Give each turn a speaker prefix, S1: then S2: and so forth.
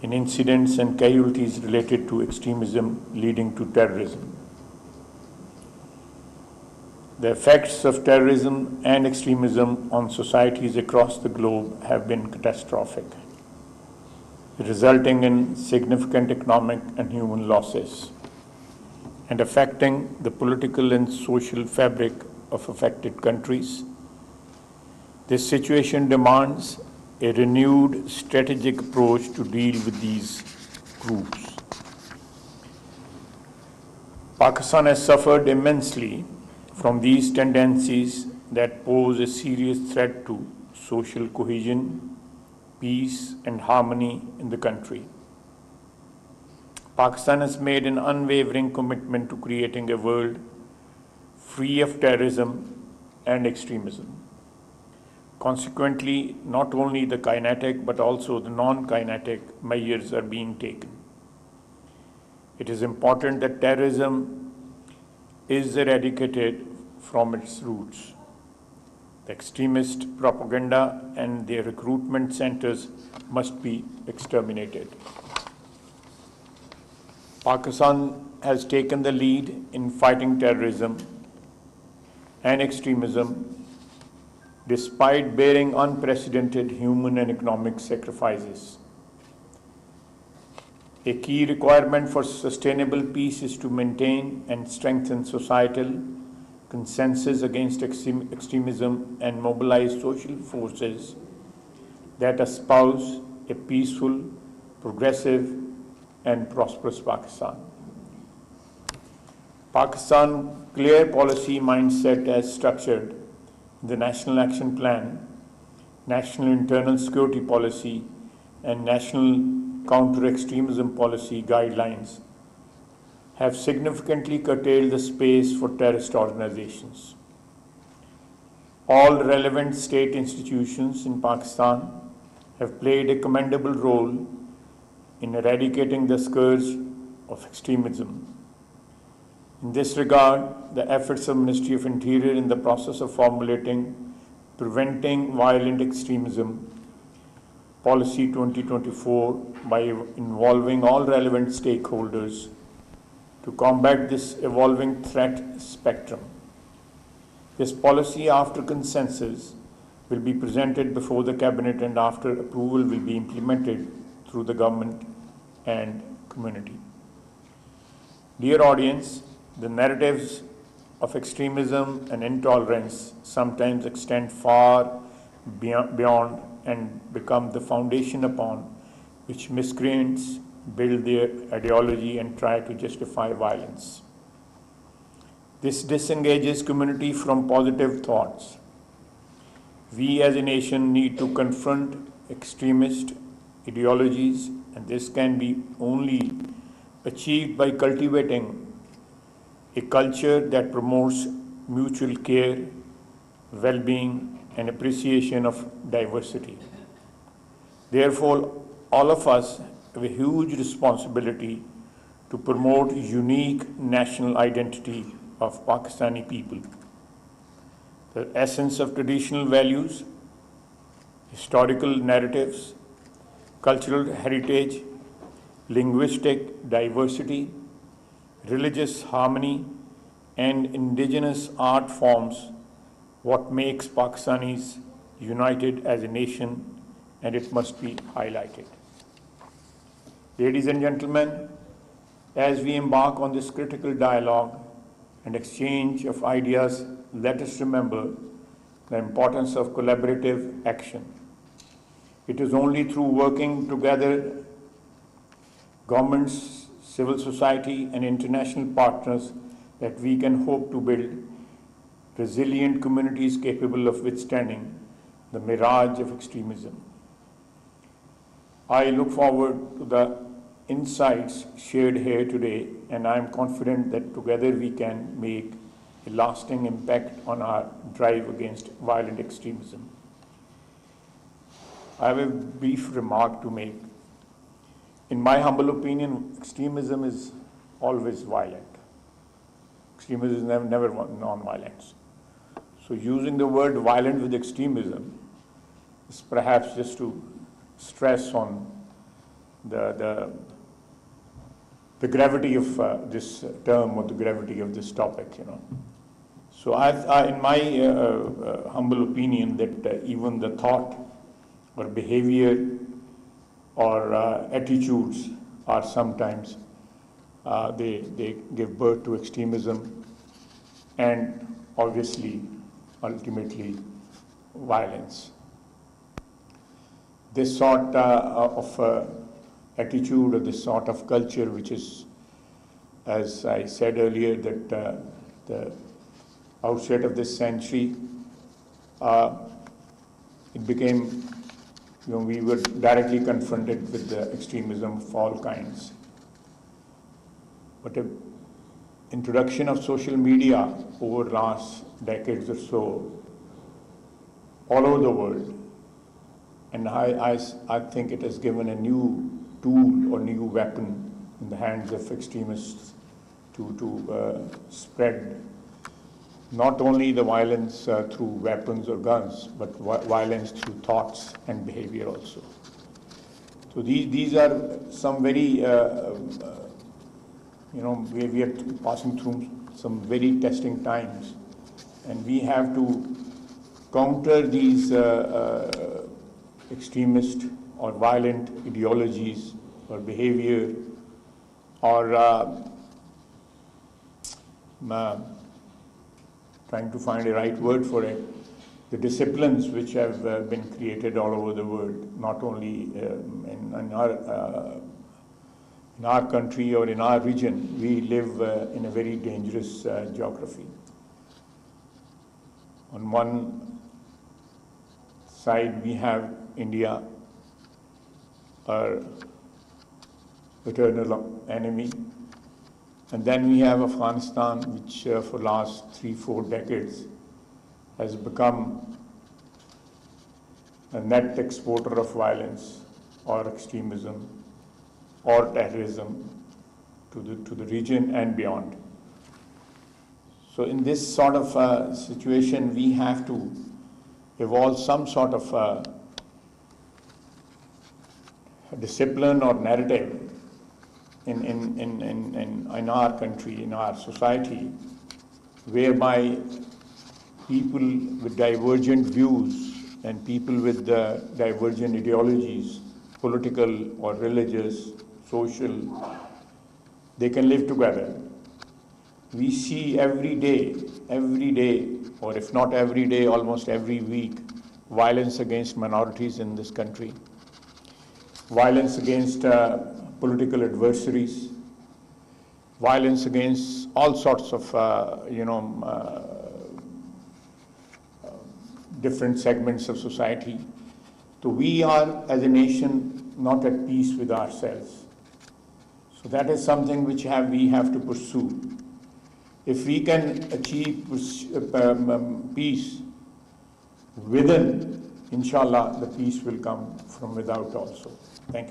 S1: in incidents and casualties related to extremism leading to terrorism. The effects of terrorism and extremism on societies across the globe have been catastrophic, resulting in significant economic and human losses and affecting the political and social fabric of affected countries. This situation demands a renewed strategic approach to deal with these groups. Pakistan has suffered immensely from these tendencies that pose a serious threat to social cohesion, peace, and harmony in the country. Pakistan has made an unwavering commitment to creating a world free of terrorism and extremism. Consequently, not only the kinetic but also the non-kinetic measures are being taken. It is important that terrorism is eradicated from its roots. The extremist propaganda and their recruitment centers must be exterminated. Pakistan has taken the lead in fighting terrorism and extremism despite bearing unprecedented human and economic sacrifices. A key requirement for sustainable peace is to maintain and strengthen societal consensus against extremism and mobilize social forces that espouse a peaceful, progressive, and prosperous Pakistan. Pakistan's clear policy mindset as structured in the National Action Plan, National Internal Security Policy, and National Counter-Extremism Policy guidelines have significantly curtailed the space for terrorist organizations. All relevant state institutions in Pakistan have played a commendable role in eradicating the scourge of extremism. In this regard, the efforts of Ministry of Interior in the process of formulating Preventing Violent Extremism Policy 2024 by involving all relevant stakeholders to combat this evolving threat spectrum. This policy, after consensus, will be presented before the Cabinet and after approval will be implemented through the government and community. Dear audience, the narratives of extremism and intolerance sometimes extend far beyond and become the foundation upon which miscreants build their ideology and try to justify violence. This disengages community from positive thoughts. We as a nation need to confront extremist ideologies, and this can be only achieved by cultivating a culture that promotes mutual care, well-being, and appreciation of diversity. Therefore, all of us have a huge responsibility to promote unique national identity of Pakistani people. The essence of traditional values, historical narratives, cultural heritage, linguistic diversity, religious harmony, and indigenous art forms what makes Pakistanis united as a nation, and it must be highlighted. Ladies and gentlemen, as we embark on this critical dialogue and exchange of ideas, let us remember the importance of collaborative action. It is only through working together, governments, civil society, and international partners that we can hope to build resilient communities capable of withstanding the mirage of extremism. I look forward to the insights shared here today, and I am confident that together we can make a lasting impact on our drive against violent extremism. I have a brief remark to make. In my humble opinion, extremism is always violent. Extremism is never non-violence. So using the word violent with extremism is perhaps just to stress on the gravity of this term or the gravity of this topic, you know. So in my humble opinion, that even the thought or behavior or attitudes are sometimes, they give birth to extremism and obviously, ultimately, violence. This sort of attitude or this sort of culture, which is, as I said earlier, that the outset of this century, it became, you know, we were directly confronted with the extremism of all kinds. But the introduction of social media over last decades or so, all over the world, and I think it has given a new tool or new weapon in the hands of extremists to spread not only the violence through weapons or guns, but violence through thoughts and behavior also. So these are some very, you know, we are passing through some very testing times, and we have to counter these extremist or violent ideologies or behavior or trying to find a right word for it, the disciplines which have been created all over the world, not only in our country or in our region. We live in a very dangerous geography. On one side, we have India, our eternal enemy, and then we have Afghanistan, which for last 3-4 decades has become a net exporter of violence or extremism or terrorism to the region and beyond. So in this sort of situation, we have to evolve some sort of discipline or narrative in our country, in our society, whereby people with divergent views and people with divergent ideologies, political or religious, social, they can live together. We see every day, or if not every day, almost every week, violence against minorities in this country, violence against political adversaries, violence against all sorts of, different segments of society. So we are, as a nation, not at peace with ourselves. So that is something which we have to pursue. If we can achieve peace within, inshallah, the peace will come from without also.